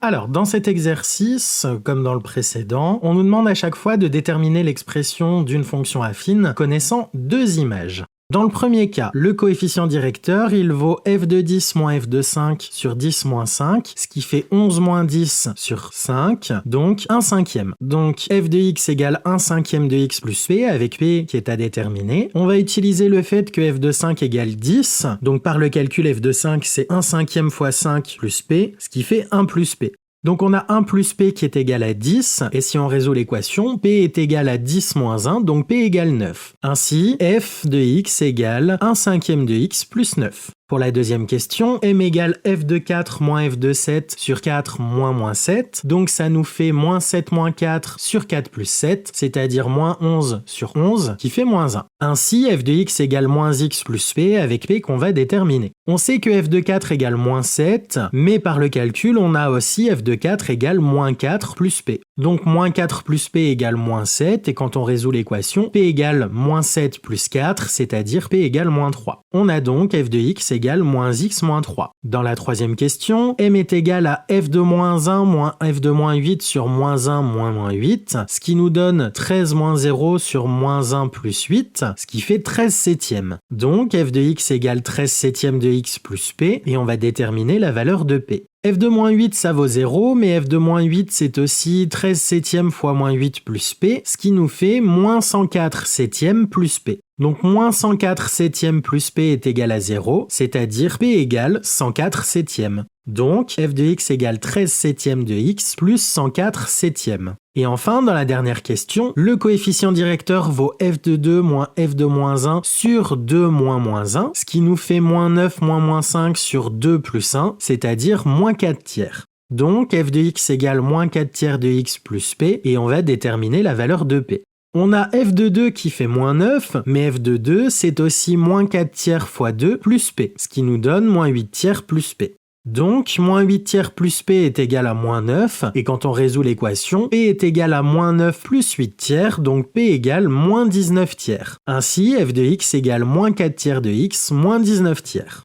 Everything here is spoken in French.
Alors, dans cet exercice, comme dans le précédent, on nous demande à chaque fois de déterminer l'expression d'une fonction affine connaissant deux images. Dans le premier cas, le coefficient directeur, il vaut f de 10 moins f de 5 sur 10 moins 5, ce qui fait 11 moins 10 sur 5, donc 1 cinquième. Donc f de x égale 1 cinquième de x plus p, avec p qui est à déterminer. On va utiliser le fait que f de 5 égale 10, donc par le calcul f de 5, c'est 1 cinquième fois 5 plus p, ce qui fait 1 plus p. Donc on a 1 plus p qui est égal à 10, et si on résout l'équation, p est égal à 10 moins 1, donc p égale 9. Ainsi, f de x égale 1 cinquième de x plus 9. Pour la deuxième question, m égale f de 4 moins f de 7 sur 4 moins 7, donc ça nous fait moins 7 moins 4 sur 4 plus 7, c'est-à-dire moins 11 sur 11, qui fait moins 1. Ainsi, f de x égale moins x plus p, avec p qu'on va déterminer. On sait que f de 4 égale moins 7, mais par le calcul, on a aussi f de 4 égale moins 4 plus p. Donc moins 4 plus p égale moins 7, et quand on résout l'équation, p égale moins 7 plus 4, c'est-à-dire p égale moins 3. On a donc f de x égale moins x moins 3. Dans la troisième question, m est égal à f de moins 1 moins f de moins 8 sur moins 1 moins 8, ce qui nous donne 13 moins 0 sur moins 1 plus 8, ce qui fait 13 septièmes. Donc f de x égale 13 septièmes de x plus p, et on va déterminer la valeur de p. f de moins 8, ça vaut 0, mais f de moins 8, c'est aussi 13 septièmes fois moins 8 plus p, ce qui nous fait moins 104 septièmes plus p. Donc moins 104 septièmes plus p est égal à 0, c'est-à-dire p égale 104 septièmes. Donc f de x égale 13 septièmes de x plus 104 septièmes. Et enfin, dans la dernière question, le coefficient directeur vaut f de 2 moins f de moins 1 sur 2 moins 1, ce qui nous fait moins 9 moins 5 sur 2 plus 1, c'est-à-dire moins 4 tiers. Donc f de x égale moins 4 tiers de x plus p, et on va déterminer la valeur de p. On a f de 2 qui fait moins 9, mais f de 2, c'est aussi moins 4 tiers fois 2 plus p, ce qui nous donne moins 8 tiers plus p. Donc, moins 8 tiers plus p est égal à moins 9, et quand on résout l'équation, p est égal à moins 9 plus 8 tiers, donc p égale moins 19 tiers. Ainsi, f de x égale moins 4 tiers de x moins 19 tiers.